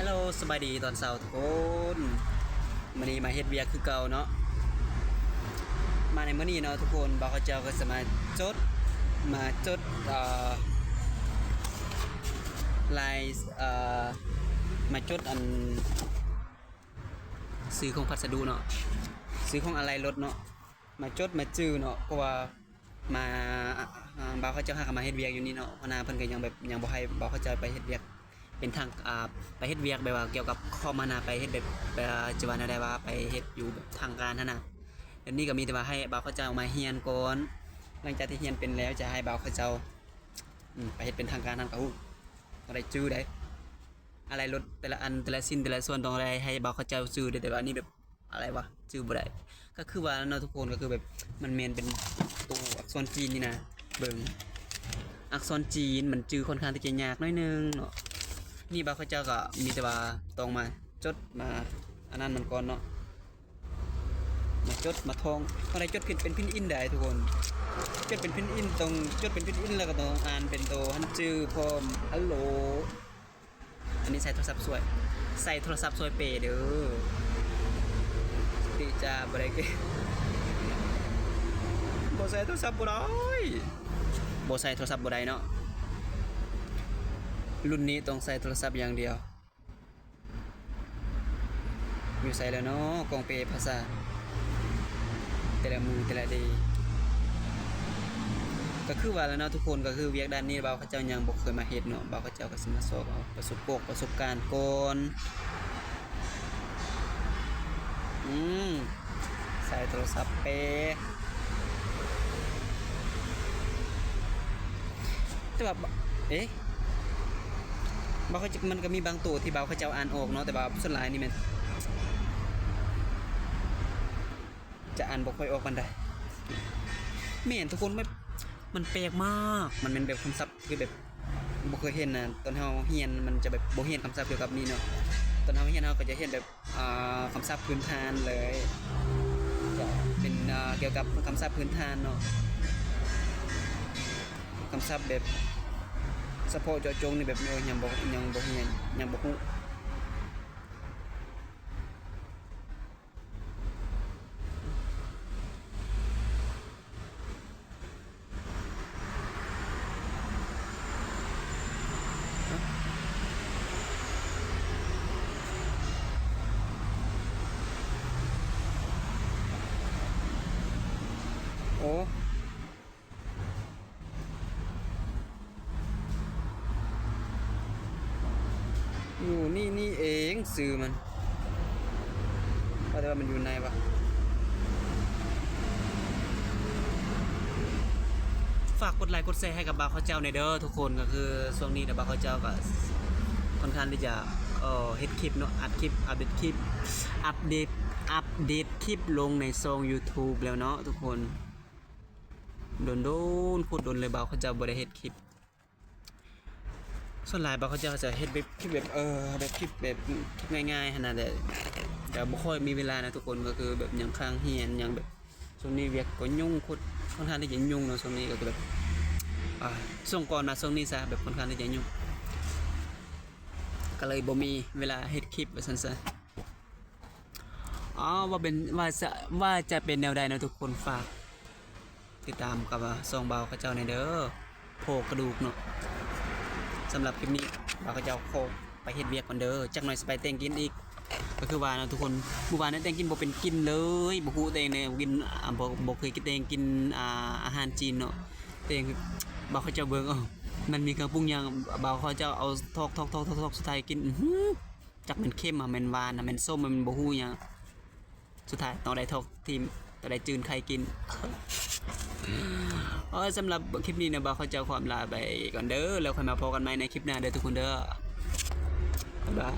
ฮัลโหลสบายดีตอนเช้าทุกคนมื้อนี้มาเฮ็ดเวียกคือเก่าเนาะมาในมื้อนี้เนาะทุกคนบ่าวเขาเจ้าก็จะจดมาจดลายมาจดอันซื้อของพัสดุเนาะซื้อของอะไรรถเนาะมาจดมาจื้อเนาะเพราะว่ามาบ่าวเขาเจ้าหามาเฮ็ดเวียกอยู่นี่เนาะพนาเพิ่นก็ยังแบบยังบ่ให้บ่าวเขาเจ้าไปเฮ็ดเวียกเป็นทางไปเฮ็ดเวียกแบบว่าเกี่ยวกับข้อมานาไปเฮ็ดแบบจะว่าได้ว่าไปเฮ็ดอยู่แบบทางการนั่นน่ะเดี๋ยวนี้ก็มีแต่ว่าให้บ่าวเขาเจ้ามาเรียนก่อนหลังจากที่เรียนเป็นแล้วจะให้บ่าวเขาเจ้าไปเฮ็ดเป็นทางการนำก็ฮู้บ่ได้จื้อได้อะไรรถแต่ละอันแต่ละชิ้นแต่ละส่วนต้องอะไรให้บ่าวเขาเจ้าจื้อได้แต่ว่านี่แบบอะไรวะจื้อบ่ได้ก็คือว่าเนาะทุกคนก็คือแบบมันแม่นเป็นตัวอักษรจีนนี่นะเบิ่งอักษรจีนมันจื้อค่อนข้างที่จะยากหน่อยนึงเนาะนี่บ่าวเขาเจ้าก็มีแต่ว่าต้องมาจดมาอันนั้นมันก่อนเนาะมาจดมาท่องอะไรจดผิดเป็นพินอินได้ทุกคนจดเป็นพินอินตรงจดเป็นพินอินแล้วก็ต้องอ่านเป็นตัวฮันจื้อพร้อมฮัลโหลอันนี้ใส่โทรศัพท์สวยใส่โทรศัพท์สวยเปเด้อติจ้าบ่ได้เกบ่ใส่โทรศัพท์บ่ได้บ่ใส่โทรศัพท์บ่ได้เนาะรุ่นนี้ต้องใส่โทรศัพท์อย่างเดียวมีใส่แล้วเนาะกองเปภาษาแต่ละมือแต่ละดีก็คือว่าแล้วเนาะทุกคนก็คือเวียกด้านนี้บ่าวเขาเจ้ายังบ่เคยมาเฮ็ดเนาะบ่าวเขาเจ้าก็สิมาสอบเอาประสบการณ์ก่อนใส่โทรศัพท์เปแต่ว่าบ่าวเขามันก็มีบางตัวที่บ่าวเขาเจ้าอ่านออกเนาะแต่ว่าส่วนหลายนี่มันจะอ่านบ่ค่อยออกปานใดแม่นทุกคนมันแปลกมากมันเป็นแบบคำศัพท์คือแบบบ่เคยเห็นนะตอนเฮาเรียนมันจะแบบบ่เห็นคำศัพท์เกี่ยวกับนี่เนาะตอนเฮาเรียนเฮาก็จะเห็นแบบคำศัพท์พื้นฐานเลยจะเป็นเกี่ยวกับคำศัพท์พื้นฐานเนาะคำศัพท์แบบเฉพาะเจาะจงนี่แบบยังบ่เรียนยังบ่ฮู้โอ้อยู่นี่เองสื่อมันว่าแต่ว่ามันอยู่ไหนวะฝากกดไลค์กดแชร์ให้กับบ่าวเขาเจ้าในเด้อทุกคนก็คือช่วงนี้บ่าวเขาเจ้าก็ค่อนข้างที่จะเฮ็ดคลิปเนาะอัดคลิปอัปเดตคลิปอัปเดตคลิปลงในช่อง YouTube แล้วเนาะทุกคนโดนพูดโดนเลยบ่าวเขาเจ้าบ่ได้เฮ็ดคลิปส่วนหลายบ่าวเขาเจ้าจะเฮ็ดแบบคลิปแบบแบบคลิปแบบคลิปง่ายๆขนาดแต่บ่ค่อยมีเวลานะทุกคนก็คือแบบยังค้างเรียนยังแบบช่วงนี้เวียกก็ยุ่งค่อนข้างที่จะยุ่งเนาะช่วงนี้ก็คือแบบช่วงก่อนมาช่วงนี้ซะแบบค่อนข้างที่จะยุ่งก็เลยบ่มีเวลาเฮ็ดคลิปว่าซั่นซะว่าจะเป็นแนวใดนะทุกคนฝากติดตามกับช่องบ่าวเขาเจ้าในเด้อโผกระดูกเนาะสำหรับคลิปนี้บ่าวเขาเจ้าโคไปเฮ็ดเวียกก่อนเด้อจักหน่อยสิไปแต่งกินอีกก็คือว่านะทุกคนเมื่อวานนั้นแต่งกินบ่เป็นกินเลยบ่ฮู้แต่งเนี่ยกินบ่เคยกินแต่งกินอาหารจีนเนาะแต่งบ่าวเขาเจ้าเบิ่งมันมีเครื่องปรุงหยังบ่าวเขาเจ้าเอาทอกสุดท้ายกินจักมันเค็มแม่นหวานแม่นส้มมันบ่ฮู้หยังสุดท้ายต้องได้ทอกทีมต้องได้จืนไข่กินสำหรับคลิปนี้นะบ่าวเขาเจ้าความลาไปก่อนเด้อแล้วค่อยมาพบกันใหม่ในคลิปหน้าเด้อทุกคนเด้อบ๊ายบาย